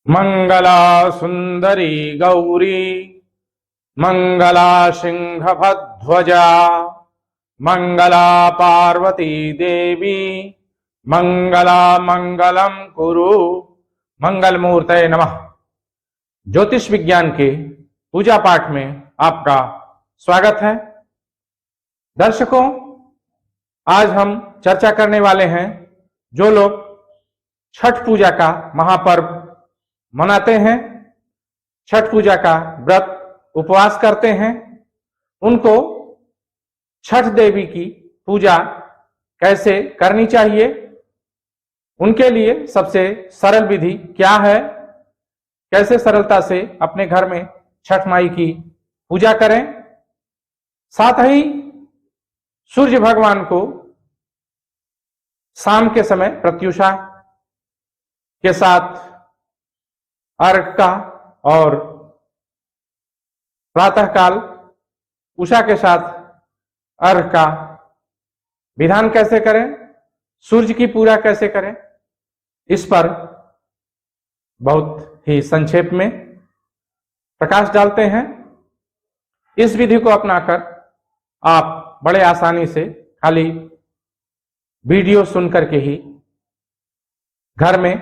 मंगला सुंदरी गौरी मंगला सिंहभध्वजा मंगला पार्वती देवी मंगला मंगलम कुरु। मंगल मूर्तये नमः। ज्योतिष विज्ञान के पूजा पाठ में आपका स्वागत है। दर्शकों, आज हम चर्चा करने वाले हैं जो लोग छठ पूजा का महापर्व मनाते हैं, छठ पूजा का व्रत उपवास करते हैं, उनको छठ देवी की पूजा कैसे करनी चाहिए, उनके लिए सबसे सरल विधि क्या है, कैसे सरलता से अपने घर में छठ माई की पूजा करें। साथ ही सूर्य भगवान को शाम के समय प्रत्युषा के साथ अर्घ का और प्रातःकाल उषा के साथ अर्घ का विधान कैसे करें, सूर्य की पूजा कैसे करें, इस पर बहुत ही संक्षेप में प्रकाश डालते हैं। इस विधि को अपनाकर आप बड़े आसानी से खाली वीडियो सुन करके ही घर में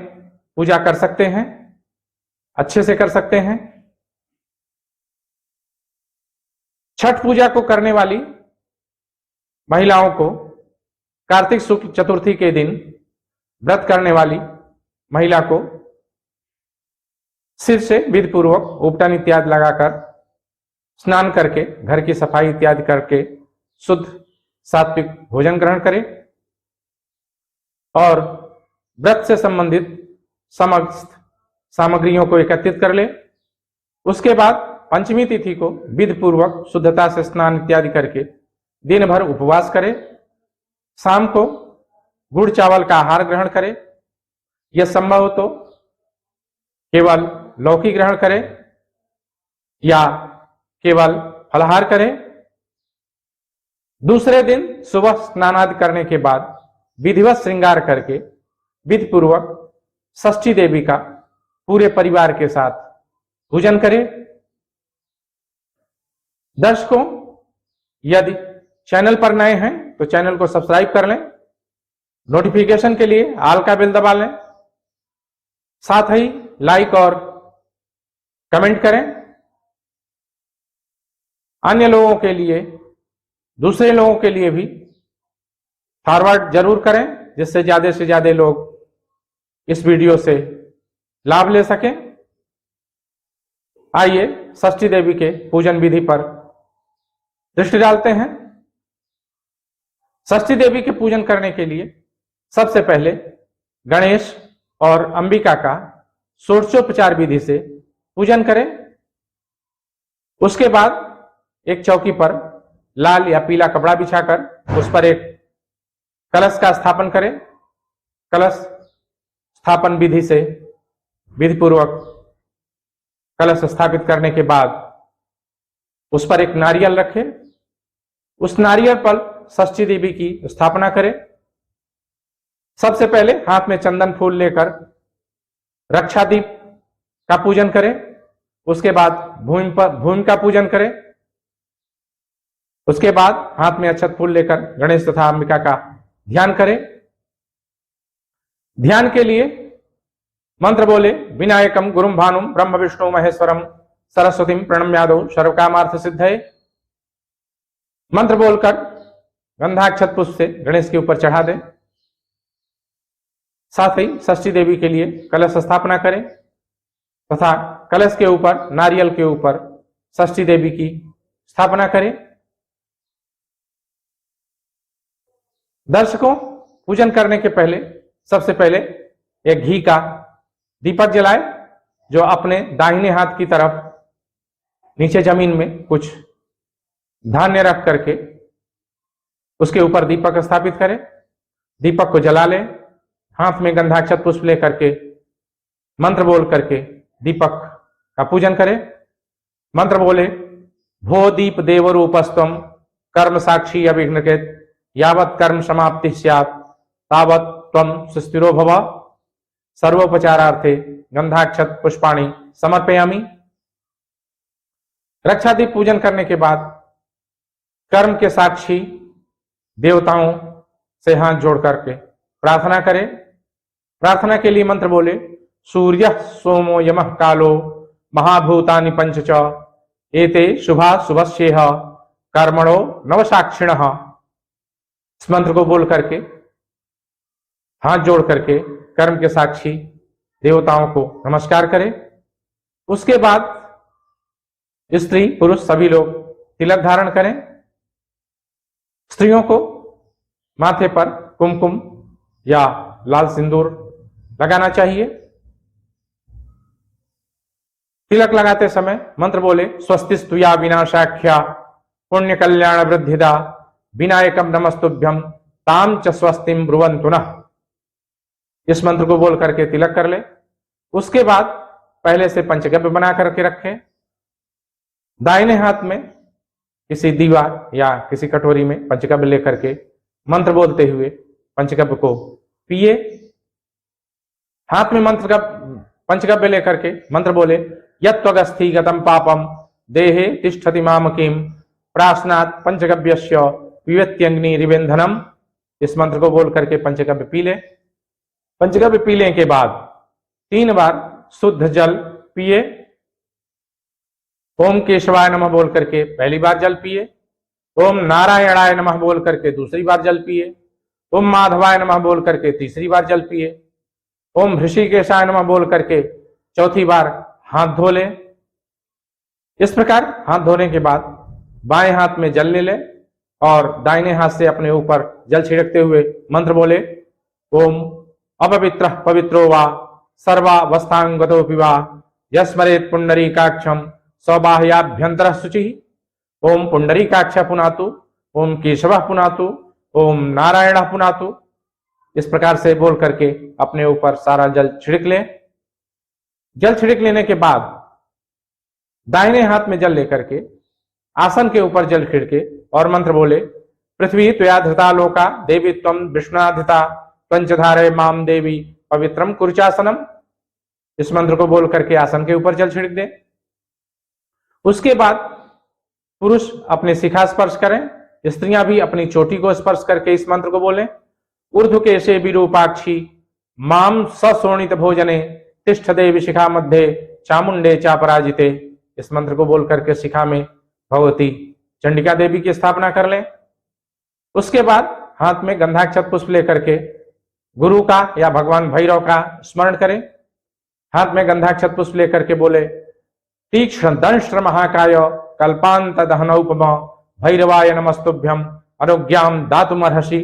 पूजा कर सकते हैं, अच्छे से कर सकते हैं। छठ पूजा को करने वाली महिलाओं को कार्तिक शुक्ल चतुर्थी के दिन व्रत करने वाली महिला को सिर से विधि पूर्वक उपटन इत्यादि लगाकर स्नान करके घर की सफाई इत्यादि करके शुद्ध सात्विक भोजन ग्रहण करें और व्रत से संबंधित समस्त सामग्रियों को एकत्रित कर ले। उसके बाद पंचमी तिथि को विधि पूर्वक शुद्धता से स्नान इत्यादि करके दिन भर उपवास करे। शाम को गुड़ चावल का आहार ग्रहण करे, यह संभव हो तो केवल लौकी ग्रहण करे या केवल फलाहार करे। दूसरे दिन सुबह स्नानादि करने के बाद विधिवत श्रृंगार करके विधि पूर्वक षष्ठी देवी का पूरे परिवार के साथ पूजन करें। दर्शकों, यदि चैनल पर नए हैं तो चैनल को सब्सक्राइब कर लें, नोटिफिकेशन के लिए ऑल का बेल दबा लें, साथ ही लाइक और कमेंट करें। अन्य लोगों के लिए, दूसरे लोगों के लिए भी फॉरवर्ड जरूर करें, जिससे ज्यादा से ज्यादा लोग इस वीडियो से लाभ ले सकें। आइए षष्ठी देवी के पूजन विधि पर दृष्टि डालते हैं। षष्ठी देवी के पूजन करने के लिए सबसे पहले गणेश और अंबिका का षोडशोपचार विधि से पूजन करें। उसके बाद एक चौकी पर लाल या पीला कपड़ा बिछाकर उस पर एक कलश का स्थापन करें। कलश स्थापन विधि से विधि पूर्वक कलश स्थापित करने के बाद उस पर एक नारियल रखें। उस नारियल पर षष्ठी देवी की स्थापना करें। सबसे पहले हाथ में चंदन फूल लेकर रक्षा दीप का पूजन करें। उसके बाद भूमि का पूजन करें। उसके बाद हाथ में अक्षत फूल लेकर गणेश तथा अंबिका का ध्यान करें। ध्यान के लिए मंत्र बोले, विनायकम गुरुम भानुम ब्रह्म विष्णु महेश्वरम सरस्वतीम प्रणम्यादो सर्वकामार्थ सिद्धये। मंत्र बोलकर गंधाक्षत पुष्प से गणेश के ऊपर चढ़ा दें। साथ ही षष्ठी देवी के लिए कलश स्थापना करें तथा कलश के ऊपर नारियल के ऊपर षष्ठी देवी की स्थापना करें। दर्शकों, पूजन करने के पहले सबसे पहले एक घी का दीपक जलाए, जो अपने दाहिने हाथ की तरफ नीचे जमीन में कुछ धान्य रख करके उसके ऊपर दीपक स्थापित करें। दीपक को जला लें। हाथ में गंधाक्षत पुष्प लेकर के मंत्र बोल करके दीपक का पूजन करें। मंत्र बोले, भो दीप देव रूपस्तम कर्म साक्षी अभिघ्नकृत यावत् कर्म समाप्ति स्यात् तावत् त्वं सुस्थिरो भव सर्वोपचारार्थे गंधाक्षत पुष्पाणि समर्पयामि। रक्षादीप पूजन करने के बाद कर्म के साक्षी देवताओं से हाथ जोड़ करके प्रार्थना करें। प्रार्थना के लिए मंत्र बोले, सूर्य सोमो यमः कालो महाभूतानि पंच च एते शुभा शुभस्येह कर्मणो नवसाक्षिणः। इस मंत्र को बोल करके हाथ जोड़ करके कर्म के साक्षी देवताओं को नमस्कार करें। उसके बाद स्त्री पुरुष सभी लोग तिलक धारण करें। स्त्रियों को माथे पर कुमकुम या लाल सिंदूर लगाना चाहिए। तिलक लगाते समय मंत्र बोले, स्वस्तिस्तु या विनाशाख्या पुण्य कल्याण वृद्धिदा विनायकम नमस्तुभ्यम ताम च स्वस्तिम ब्रुवन्तु नः। इस मंत्र को बोल करके तिलक कर ले। उसके बाद पहले से पंचगव्य बना करके रखें। दाहिने हाथ में किसी दीवार या किसी कटोरी में पंचगव्य लेकर के मंत्र बोलते हुए पंचगव्य को पिए। हाथ में पंचगव्य लेकर के मंत्र बोले, यत्त्वगस्थि गतम पापम देहे तिष्ठति मामकीम प्राश्नात् पंचगव्यस्य पिबत्यग्नि रिवेन्धनम। इस मंत्र को बोल करके पंचगव्य पी ले। पंचगव्य पीने के बाद 3 बार शुद्ध जल पिए। ओम केशवाय नमः बोल करके पहली बार जल पिए। ओम नारायणाय नमः बोल करके दूसरी बार जल पिए। ओम माधवाय नमः बोल करके तीसरी बार जल पिए। ओम ऋषिकेशाय नमः बोल करके चौथी बार हाथ धो ले। इस प्रकार हाथ धोने के बाद बाएं हाथ में जल ले ले और दाहिने हाथ से अपने ऊपर जल छिड़कते हुए मंत्र बोले, ओम अपवित्रः पवित्रो वा सर्वावस्थांगतोऽपि वा यस्मरेत् पुंडरीकाक्षं सौबाह्याभ्यंतरः शुचिः। ओम पुंडरीकाक्ष पुनातु, ओम केशवः पुनातु, ओम नारायणः पुनातु। इस प्रकार से बोल करके अपने ऊपर सारा जल छिड़क ले। जल छिड़क लेने के बाद दाहिने हाथ में जल लेकर के आसन के ऊपर जल छिड़के और मंत्र बोले, पृथ्वी त्वया धृता लोका देवी त्वं विष्णुनाधिता पंचधारे माम देवी पवित्रम कुरुचासनम। इस मंत्र को बोल करके आसन के ऊपर जल छिड़क दे। उसके बाद पुरुष अपने शिखा स्पर्श करें। स्त्रियां भी अपनी चोटी को स्पर्श करके इस मंत्र को बोले, ऊर्ध्वकेशे विरूपाक्षी माम सशोणित भोजने तिष्ठ देवी शिखा मध्य चामुंडे चापराजिते। इस मंत्र को बोल करके शिखा में भगवती चंडिका देवी की स्थापना कर लें। उसके बाद हाथ में गंधाक्षत पुष्प लेकर के गुरु का या भगवान भैरव का स्मरण करें। हाथ में गंधाक्षत पुष्प लेकर के बोले, तीक्ष्ण दंष्ट्र महाकाय कल्पांत दहनोपम भैरवाय नमस्तुभ्यम अनुज्ञाम दातुमर्हसि।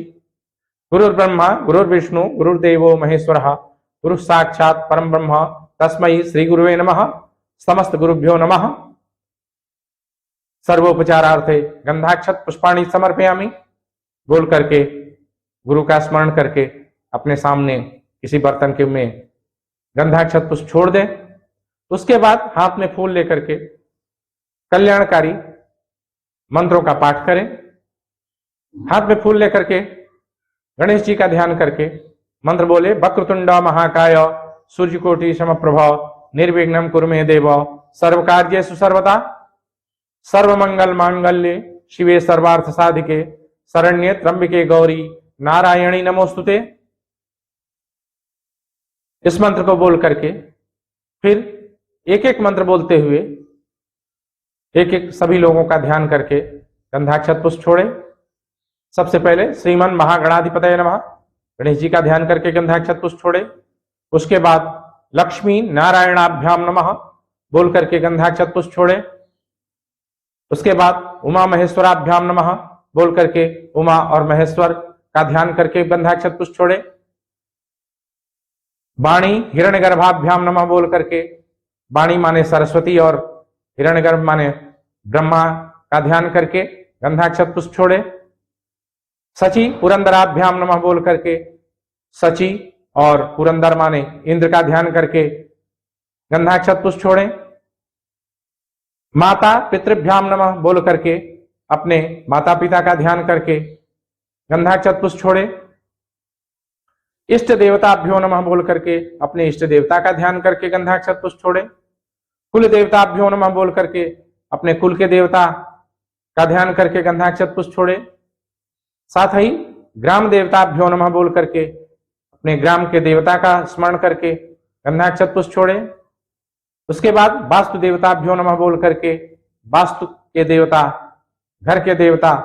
गुरुर्ब्रह्मा गुरुर्विष्णु गुरुर्देवो महेश्वरः गुरु साक्षात् परम ब्रह्म तस्मै श्री गुरुवे नमः। समस्त गुरुभ्यो नमः। सर्वोपचारार्थे गंधाक्षत पुष्पाणि समर्पयामि। बोल करके गुरु का स्मरण करके अपने सामने किसी बर्तन के में गंधाक्षत पुष्प छोड़ दे। उसके बाद हाथ में फूल लेकर के कल्याणकारी मंत्रों का पाठ करें। हाथ में फूल लेकर के गणेश जी का ध्यान करके मंत्र बोले, वक्रतुंड महाकाय सूर्यकोटि समप्रभ निर्विघ्नं कुरु मे देव सर्वकार्येषु सर्वदा सर्वमंगल मांगल्ये शिवे सर्वार्थ साधिके शरण्ये त्र्यंबके गौरी नारायणी नमोस्तुते। इस मंत्र को बोल करके फिर एक एक मंत्र बोलते हुए एक एक सभी लोगों का ध्यान करके गंधाक्षत पुष्प छोड़े। सबसे पहले श्रीमन महागणाधिपतये नमः, गणेश जी का ध्यान करके गंधाक्षत पुष्प छोड़े। उसके बाद लक्ष्मी नारायणाभ्याम नमः बोल करके गंधाक्षत पुष्प छोड़े। उसके बाद उमा महेश्वराभ्याम नमः बोल करके उमा और महेश्वर का ध्यान करके गंधाक्षत पुष्प छोड़े। वाणी हिरण्यगर्भाभ्याम नमः बोल करके, वाणी माने सरस्वती और हिरण्यगर्भ माने ब्रह्मा का ध्यान करके गंधाक्षत पुष्प छोड़े। सची पुरंदराभ्याम नमः बोल करके सची और पुरंदर माने इंद्र का ध्यान करके गंधाक्षत पुष्प छोड़े। माता पितृभ्याम नमः बोल करके अपने माता पिता का ध्यान करके गंधाक्षत पुष्प छोड़े। इष्ट देवताभ्यो नमः बोल करके अपने इष्ट देवता का ध्यान करके गंधाक्षत पुष्प छोड़े। कुल देवताभ्यो नमः बोल करके अपने कुल के देवता का ध्यान करके गंधाक्षत पुष्प छोड़े। साथ ही ग्राम देवताभ्यो नमः बोल करके अपने ग्राम के देवता का स्मरण करके गंधाक्षत पुष्प छोड़े। उसके बाद वास्तु देवताभ्यो नमः बोल करके वास्तु के देवता, घर के देवता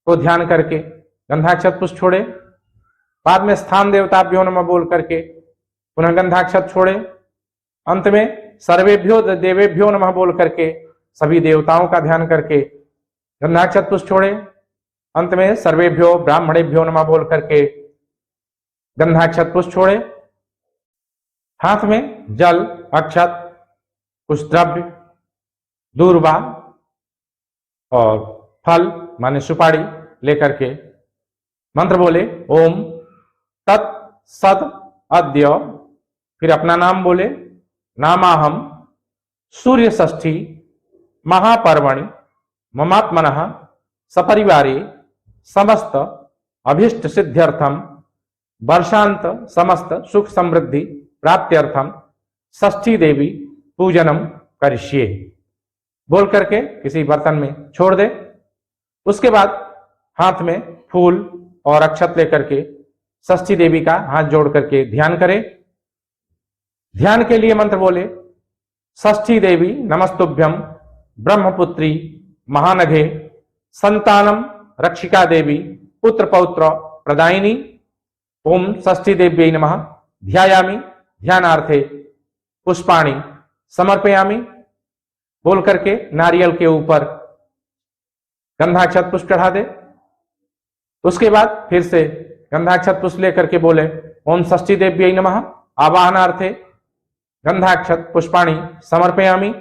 को ध्यान करके गंधाक्षत पुष्प छोड़े। बाद में स्थान देवताभ्यो नमः बोल करके पुनः गंधाक्षत छोड़े। अंत में सर्वेभ्यो देवेभ्यो नमः बोल करके सभी देवताओं का ध्यान करके गंधाक्षत पुष्प छोड़े। अंत में सर्वेभ्यो ब्राह्मणेभ्यो नमः बोल करके गंधाक्षत पुष्प छोड़े। हाथ में जल, अक्षत, कुछ द्रव्य, दूर्वा और फल माने सुपारी लेकर के मंत्र बोले ओम तत् सद अद्य, फिर अपना नाम बोले नामाहम सूर्य षष्ठी महापर्वणि ममात्मनः सपरिवारे समस्त अभीष्ट सिद्ध्यर्थम वर्षांत समस्त सुख समृद्धि प्राप्त्यर्थम षष्ठी देवी पूजनम करिष्ये बोल करके किसी बर्तन में छोड़ दे। उसके बाद हाथ में फूल और अक्षत लेकर के षष्ठी देवी का हाथ जोड़ करके ध्यान करे। ध्यान के लिए मंत्र बोले षष्ठी देवी नमस्तुभ्यम ब्रह्मपुत्री महानघे संतानम रक्षिका देवी पुत्र पौत्र प्रदायिनी ओम षष्ठी देव्यै नमः ध्यायामि ध्यानार्थे पुष्पाणि समर्पयामि बोल करके नारियल के ऊपर गंधाक्षत पुष्प चढ़ा दे। उसके बाद फिर से गंधाक्षत पुष्प लेकर के बोले ओम षष्ठी देव्यै नमः आवाहनार्थे गंधाक्षत पुष्पाणि समर्पयामि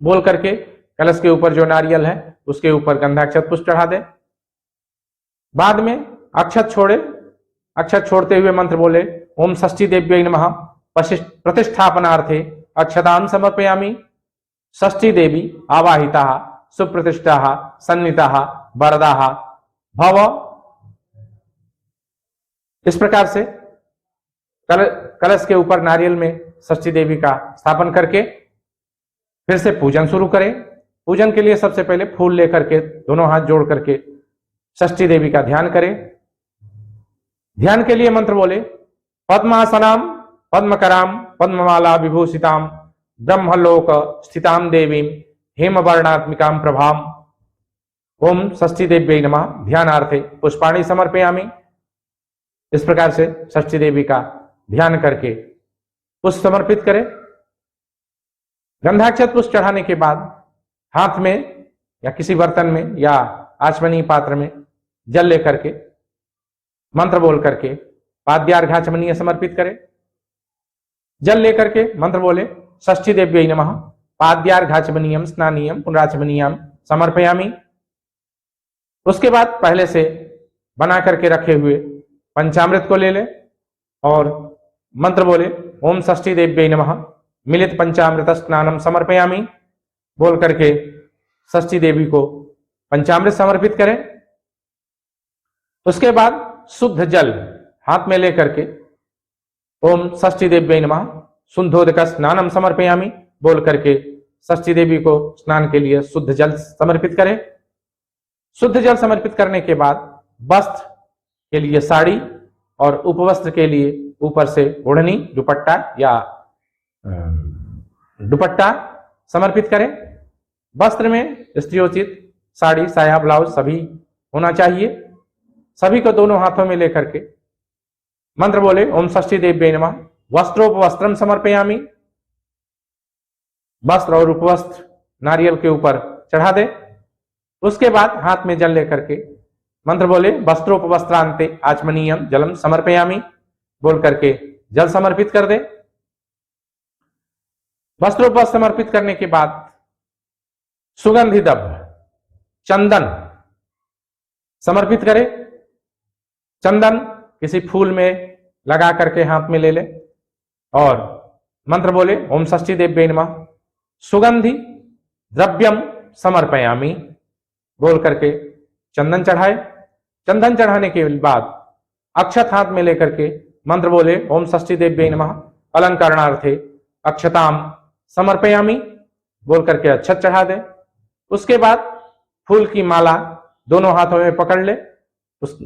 बोल करके कलश के ऊपर जो नारियल है उसके ऊपर गंधाक्षत पुष्प चढ़ा दे। बाद में अक्षत छोड़े। अक्षत छोड़ते हुए मंत्र बोले ओम षष्ठी देव्यै नमः प्रतिष्ठापनार्थे अक्षतां समर्पयामि षष्ठी देवी आवाहिताः सुप्रतिष्ठाः सन्निताः वरदाः भव। इस प्रकार से कलश के ऊपर नारियल में षष्ठी देवी का स्थापन करके फिर से पूजन शुरू करें। पूजन के लिए सबसे पहले फूल लेकर के दोनों हाथ जोड़ करके षष्ठी देवी का ध्यान करें। ध्यान के लिए मंत्र बोले पद्मासनाम पद्मकराम पद्ममाला विभूषिताम ब्रह्मलोक स्थिताम देवीम हेमवर्णात्मिकाम प्रभाम ओम षष्ठी देव्यै नमः ध्यानार्थे पुष्पाणि समर्पयामि। इस प्रकार से षष्ठी देवी का ध्यान करके पुष्प समर्पित करें। गंधाक्षत पुष्प चढ़ाने के बाद हाथ में या किसी बर्तन में या आचमनीय पात्र में जल लेकर के मंत्र बोल करके पाद्यार्घाचमनीय समर्पित करें। जल लेकर के मंत्र बोले षष्ठी देव्यै नमः पाद्यार्घाचमनीयम स्नानीयम पुनराचमनीयम समर्पयामि। उसके बाद पहले से बना करके रखे हुए पंचामृत को ले ले और मंत्र बोले ओम षष्ठी देव्यै नमः मिलित पंचामृत स्नानम समर्पयामि बोल करके षष्ठी देवी को पंचामृत समर्पित करें। उसके बाद शुद्ध जल हाथ में लेकर के ओम षष्ठी देव्यै नमः शुद्धोदक स्नानम समर्पयामि बोल करके षष्ठी देवी को स्नान के लिए शुद्ध जल समर्पित करें। शुद्ध जल समर्पित करने के बाद वस्त्र के लिए साड़ी और उपवस्त्र के लिए ऊपर से ओढ़नी दुपट्टा या दुपट्टा समर्पित करें। वस्त्र में स्त्रियोचित साड़ी साया ब्लाउज सभी होना चाहिए। सभी को दोनों हाथों में लेकर के मंत्र बोले ओम षष्ठी देव्यै नमः वस्त्रोपवस्त्रम समर्पयामि। वस्त्र और उपवस्त्र नारियल के ऊपर चढ़ा दे। उसके बाद हाथ में जल लेकर के मंत्र बोले वस्त्रोपवस्त्रांते आचमनीयम जलम समर्पयामि बोल करके जल समर्पित कर दे। वस्त्रोपवस्त्र समर्पित करने के बाद सुगंधि द्रव्य चंदन समर्पित करे। चंदन किसी फूल में लगा करके हाथ में ले ले और मंत्र बोले ओम षष्ठी देव्यै नमः सुगंधि द्रव्यम समर्पयामि बोल करके चंदन चढ़ाए। चंदन चढ़ाने के बाद अक्षत हाथ में लेकर के मंत्र बोले ओम षष्ठी देव्यै नमः, अलंकरणार्थे अक्षताम समर्पयामि बोल करके अक्षत चढ़ा दे। उसके बाद फूल की माला दोनों हाथों में पकड़ ले, उस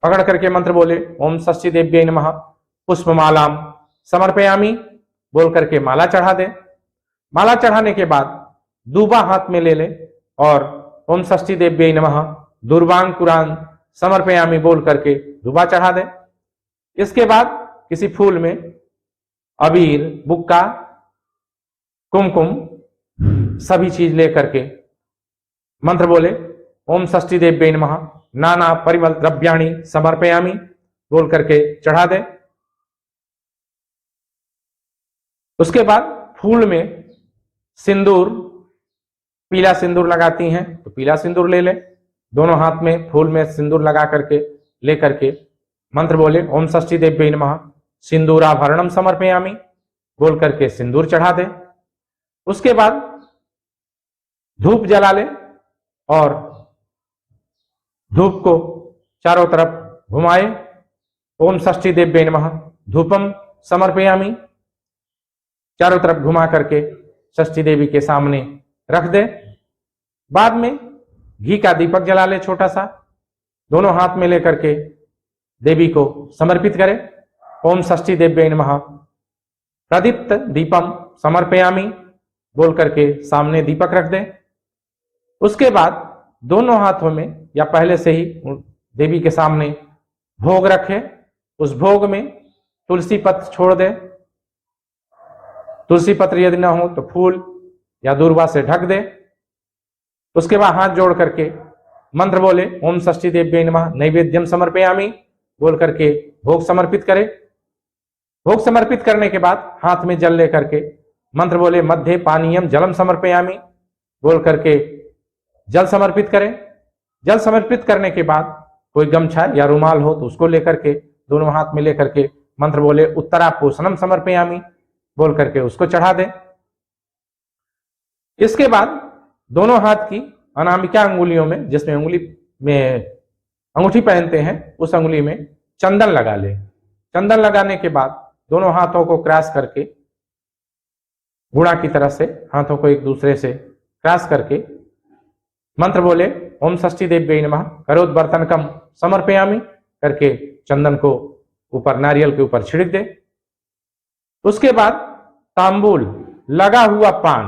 पकड़ करके मंत्र बोले ओम षष्ठी देव्यै नमः, पुष्पमालाम समर्पयामि बोल करके माला चढ़ा दे। माला चढ़ाने के बाद दूबा हाथ में ले ले और ओम षष्ठी देव्यै नमः दुर्वांकुरान समर्पयामि बोल करके दूबा चढ़ा दे। इसके बाद किसी फूल में अबीर, बुक्का, कुमकुम सभी चीज लेकर के मंत्र बोले ओम षष्ठी देव्यै नमः नाना परिमल द्रव्याणि समर्पयामि बोल करके चढ़ा दे। उसके बाद फूल में सिंदूर, पीला सिंदूर लगाती हैं तो पीला सिंदूर ले ले, दोनों हाथ में फूल में सिंदूर लगा करके लेकर के मंत्र बोले ओम षष्ठी देव्यै नमः सिंदूराभरणम समर्पयामि बोल करके सिंदूर चढ़ा दे। उसके बाद धूप जला ले और धूप को चारों तरफ घुमाए, ओम षष्ठी देव्यै नमः धूपम समर्पयामि चारों तरफ घुमा करके षष्ठी देवी के सामने रख दे। बाद में घी का दीपक जला ले छोटा सा, दोनों हाथ में लेकर के देवी को समर्पित करे। ओम षष्ठी देव्यै नमः प्रदीप्त दीपम समर्पयामि बोल करके सामने दीपक रख दे। उसके बाद दोनों हाथों में या पहले से ही देवी के सामने भोग रखे, उस भोग में तुलसी पत्र छोड़ दे। तुलसी पत्र यदि ना हो तो फूल या दूर्वा से ढक दे। उसके बाद हाथ जोड़ करके मंत्र बोले ओम षष्ठी देव्यै नमः नैवेद्यम समर्पयामि बोल करके भोग समर्पित करे। भोग समर्पित करने के बाद हाथ में जल लेकर के मंत्र बोले मध्य पानीयम जलम समर्पयामि बोल करके जल समर्पित करे। जल समर्पित करने के बाद कोई गमछा या रुमाल हो तो उसको लेकर के दोनों हाथ में लेकर के मंत्र बोले उत्तरा पोषणम समर्पयामि बोल करके उसको चढ़ा दे। इसके बाद दोनों हाथ की अनामिका अंगुलियों में, जिसमें अंगुली में अंगूठी पहनते हैं, उस अंगुली में चंदन लगा ले। चंदन लगाने के बाद दोनों हाथों को क्रॉस करके गुणा की तरह से हाथों को एक दूसरे से क्रॉस करके मंत्र बोले ओम षष्ठी देव्यै नमः करोद्वर्तनकम समर्पयामि करके चंदन को ऊपर नारियल के ऊपर छिड़क दे। उसके बाद तांबूल लगा हुआ पान,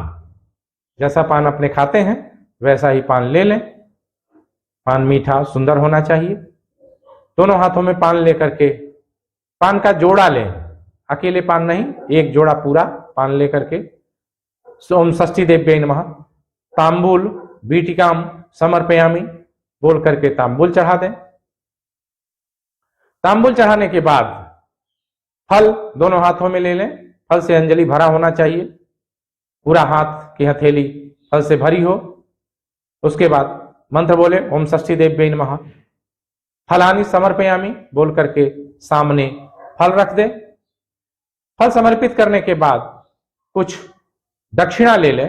जैसा पान अपने खाते हैं वैसा ही पान ले लें। पान मीठा सुंदर होना चाहिए। दोनों हाथों में पान लेकर के पान का जोड़ा लें, अकेले पान नहीं, एक जोड़ा पूरा पान लेकर के ओम षष्ठी देव्यै नमः तांबूल बीटिकाम समर्पयामि बोल करके तांबूल चढ़ा दें। तांबूल चढ़ाने के बाद फल दोनों हाथों में ले लें। फल से अंजलि भरा होना चाहिए, पूरा हाथ की हथेली फल से भरी हो। उसके बाद मंत्र बोले ओम षष्ठी देव्यै नमः फलानि समर्पयामि बोल करके सामने फल रख दे। फल समर्पित करने के बाद कुछ दक्षिणा ले ले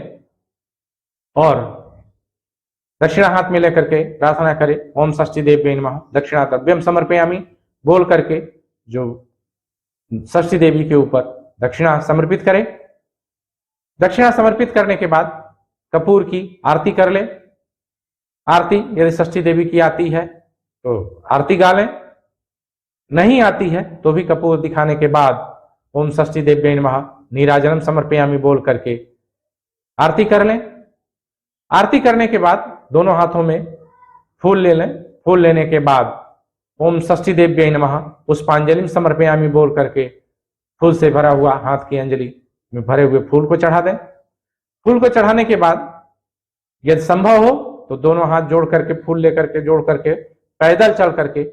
और दक्षिणा हाथ में लेकर के प्रार्थना करे ओम षष्ठी देव्यै नमः दक्षिणा द्रव्यम समर्पयामि बोल करके जो षष्ठी देवी के ऊपर दक्षिणा समर्पित करे। दक्षिणा समर्पित करने के बाद कपूर की आरती कर ले। आरती यदि षष्ठी देवी की आती है तो आरती गा लें, नहीं आती है तो भी कपूर दिखाने के बाद ओम षष्ठी देव्यै नमः नीराजनम समर्पयामि बोल करके आरती कर लें। आरती करने के बाद दोनों हाथों में फूल ले लें। फूल लेने के बाद ओम षष्ठी देव्यै नमः पुष्पांजलि समर्पयामि बोल करके फूल से भरा हुआ हाथ की अंजलि में भरे हुए फूल को चढ़ा दें। फूल को चढ़ाने के बाद यदि संभव हो तो दोनों हाथ जोड़ करके फूल लेकर के जोड़ करके पैदल चल करके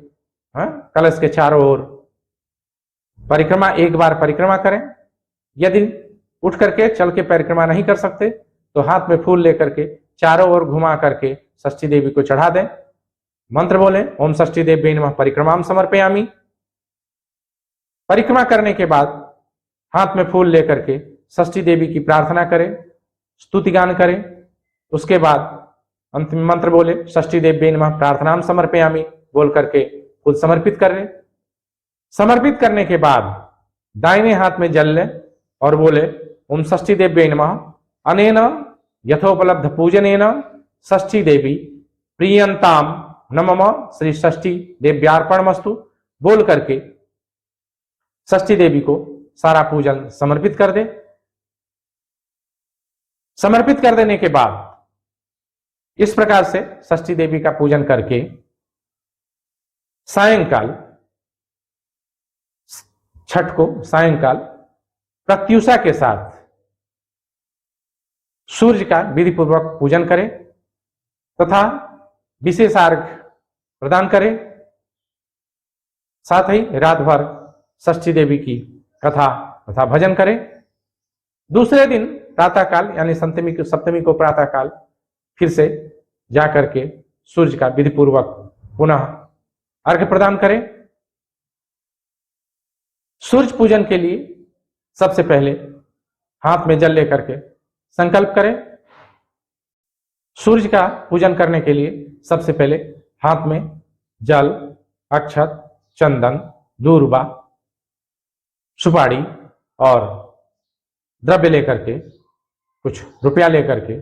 कलश के चारों ओर परिक्रमा एक बार परिक्रमा करें। यदि उठ करके चल के परिक्रमा नहीं कर सकते तो हाथ में फूल लेकर के चारों ओर घुमा करके षष्ठी देवी को चढ़ा दें। मंत्र बोले ओम षष्ठी देव्यै नमः परिक्रमाम समर्पयामि। परिक्रमा करने के बाद हाथ में फूल लेकर के षष्ठी देवी की प्रार्थना करें, स्तुति गान करें। उसके बाद अंतिम मंत्र बोले षष्ठी देव्यै नमः प्रार्थनाम समर्पयामि बोल करके फूल समर्पित करें। समर्पित करने के बाद दाहिने हाथ में जल ले और बोले ओम षष्ठी देव्यै नमः। अनेन यथोपलब्ध पूजनेन षष्ठी देवी प्रियंताम नमः श्री षष्ठी देव्यार्पणमस्तु बोल करके षष्ठी देवी को सारा पूजन समर्पित कर दे। समर्पित कर देने के बाद इस प्रकार से षष्ठी देवी का पूजन करके सायंकाल छठ को सायंकाल प्रत्युषा के साथ सूर्य का विधि पूर्वक पूजन करें तथा विशेष अर्घ प्रदान करें। साथ ही रात भर षष्ठी देवी की कथा तथा भजन करें। दूसरे दिन प्रातःकाल यानी सप्तमी को प्रातःकाल फिर से जाकर के सूर्य का विधि पूर्वक पुनः अर्घ्य प्रदान करें। सूर्य पूजन के लिए सबसे पहले हाथ में जल लेकर के संकल्प करें। सूर्य का पूजन करने के लिए सबसे पहले हाथ में जल, अक्षत, चंदन, दूर्वा, सुपारी और द्रव्य लेकर के, कुछ रुपया लेकर के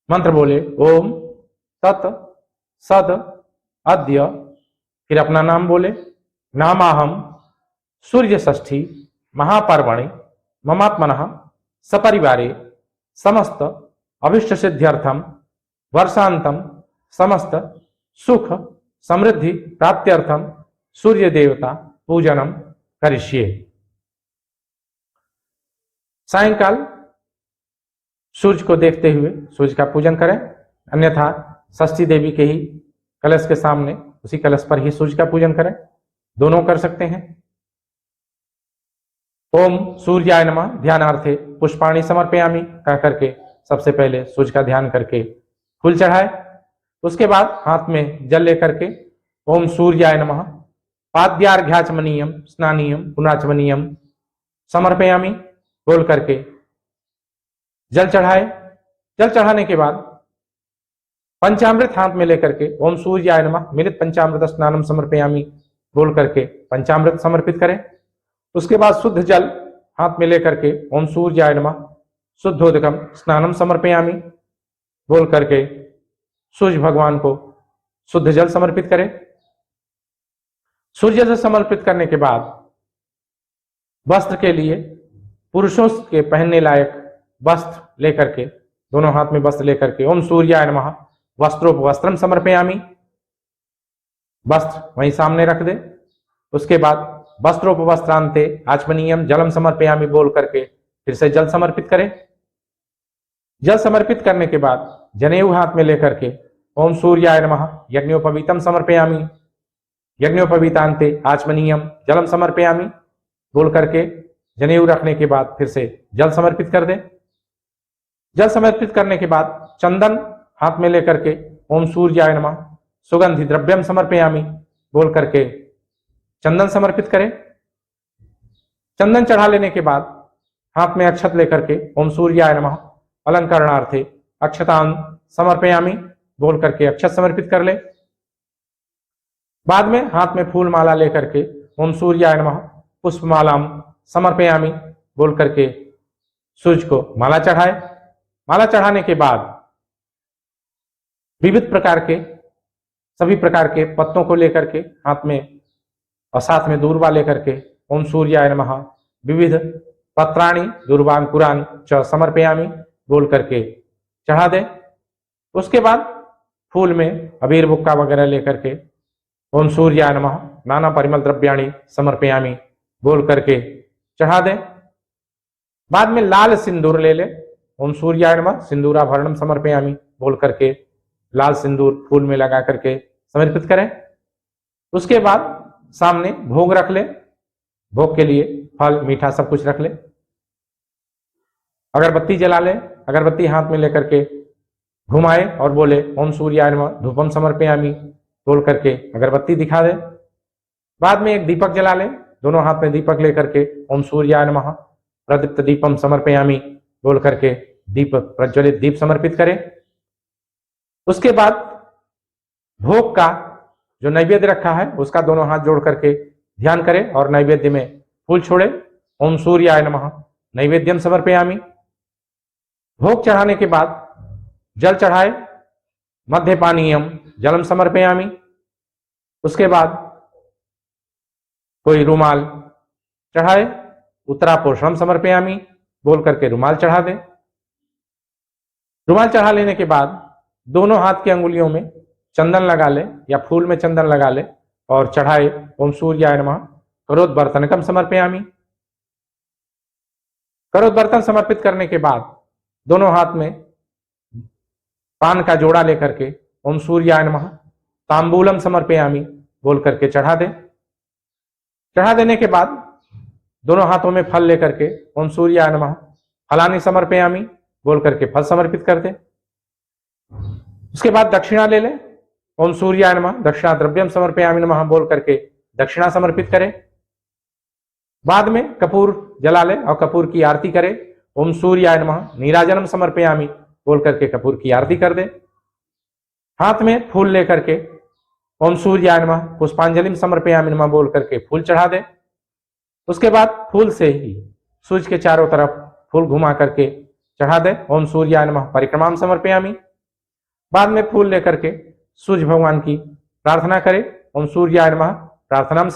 मंत्र बोले ओम तत् सद अद्य, फिर अपना नाम बोले नामाहम सूर्य षष्ठी महापर्वणि ममात्मनः सपरिवारे समस्त अभिष्ट सिद्ध्यर्थम वर्षांतम समस्त सुख समृद्धि प्राप्त्यर्थम सूर्य देवता पूजनम करिष्ये। सायंकाल सूर्य को देखते हुए सूर्य का पूजन करें, अन्यथा षष्ठी देवी के ही कलश के सामने उसी कलश पर ही सूर्य का पूजन करें। दोनों कर सकते हैं। ओम सूर्याय नमः ध्यानार्थे पुष्पाणि समर्पयामि कह करके सबसे पहले सूर्य का ध्यान करके फूल चढ़ाए। उसके बाद हाथ में जल लेकर के ओम सूर्याय नमः पाद्यार्घ्याचमनीयम स्नानीयम पुनाचमनीयम समर्पयामि बोल करके जल चढ़ाए। जल चढ़ाने के बाद पंचामृत हाथ में लेकर के ओम सूर्याय नमः मिलित पंचामृत स्नानम समर्पयामि बोल करके पंचामृत समर्पित करें। उसके बाद शुद्ध जल हाथ में लेकर के ओम सूर्याय नमः शुद्धोदकम स्नानम समर्पयामि बोल करके सूर्य भगवान को शुद्ध जल समर्पित करें। सूर्य जल समर्पित करने के बाद वस्त्र के लिए पुरुषों के पहनने लायक वस्त्र लेकर के, दोनों हाथ में वस्त्र लेकर के ओम सूर्याय नमः वस्त्रोपवस्त्रम समर्पयामि, वस्त्र वहीं सामने रख दे। उसके बाद वस्त्रोपवस्त्रांते आचमनीयम जलम समर्पयामि बोल करके फिर से जल समर्पित करें। जल समर्पित करने के बाद जनेऊ हाथ में लेकर के ओम सूर्याय नमः यज्ञोपवीतम समर्पयामि, यज्ञोपवीतांते आचमनीयम जलम समर्पयामि बोल करके जनेऊ रखने के बाद फिर से जल समर्पित कर दे। जल समर्पित करने के बाद चंदन हाथ में लेकर के ओम सूर्याय नमः सुगंधि द्रव्यम समर्पयामि बोल करके चंदन समर्पित करें। चंदन चढ़ा लेने के बाद हाथ में अक्षत लेकर के ओम सूर्याय नमः अलंकरणार्थे अक्षतान समर्पयामि बोल करके अक्षत समर्पित कर ले। बाद में हाथ में फूल माला लेकर के ओम सूर्याय नमः पुष्पमालाम समर्पयामि बोल करके सूर्य को माला चढ़ाए। माला चढ़ाने के बाद विविध प्रकार के सभी प्रकार के पत्तों को लेकर के हाथ में और साथ में दूर्वा लेकर के ओम सूर्याय नमः विविध पत्राणि दूर्वांकुरान च समर्पयामि बोल करके चढ़ा दे। उसके बाद फूल में अबीर बुक्का वगैरह लेकर के ओम सूर्याय नमः नाना परिमल द्रव्याणि समर्पयामि बोल करके चढ़ा दे। बाद में लाल सिंदूर ले ले, ओम सूर्याय नमः सिंदूराभरणम समर्पयामि बोल करके लाल सिंदूर फूल में लगा करके समर्पित करें। उसके बाद सामने भोग रख ले, भोग के लिए फल मीठा सब कुछ रख ले। अगरबत्ती जला ले, अगरबत्ती हाथ में लेकर के घुमाए और बोले ओम सूर्याय नमः धूपम समर्पयामि बोल करके अगरबत्ती दिखा दे। बाद में एक दीपक जला ले, दोनों हाथ में दीपक लेकर के ओम सूर्याय नमः प्रदीप्त दीपम समर्पयामि बोल करके दीप प्रज्वलित दीप समर्पित करे। उसके बाद भोग का जो नैवेद्य रखा है उसका दोनों हाथ जोड़ करके ध्यान करे और नैवेद्य में फूल छोड़े। ओम सूर्याय नमः नैवेद्यम समर्पयामि। भोग चढ़ाने के बाद जल चढ़ाए, मध्य पानीयम जलम समर्पयामि। उसके बाद कोई रुमाल चढ़ाए, उत्तरापोषणम समर्पयामि बोल करके रुमाल चढ़ा दे। रुमाल चढ़ा लेने के बाद दोनों हाथ की अंगुलियों में चंदन लगा ले या फूल में चंदन लगा ले और चढ़ाए ओम सूर्याय नमः करोद्वर्तनकम समर्पयामि। करोद्वर्तन समर्पित करने के बाद दोनों हाथ में पान का जोड़ा लेकर के ओम सूर्याय नमः तांबूलम समर्पयामि बोल करके चढ़ा दे। चढ़ा देने के बाद दोनों हाथों में फल लेकर के ओम सूर्याय नमः फलानि समर्पयामि बोल करके फल समर्पित कर दे। उसके बाद दक्षिणा ले ले, ओम सूर्याय नमः दक्षिणा द्रव्यम समर्पयामि नमः बोल करके दक्षिणा समर्पित करे। बाद में कपूर जला ले और कपूर की आरती करे। ओम सूर्याय नमः नीराजनम समर्पयामि बोल करके कपूर की आरती कर दे। हाथ में फूल लेकर के ओम सूर्याय नमः पुष्पांजलिम समर्पयामि नमः बोल करके फूल चढ़ा दे। उसके बाद फूल से ही सूर्य के चारों तरफ फूल घुमा करके चढ़ा दे। ओम सूर्याय नमः परिक्रमाम समर्पयामि। बाद में फूल लेकर के सूर्य भगवान की प्रार्थना करे। ओम सूर्याय नमः प्रार्थनाम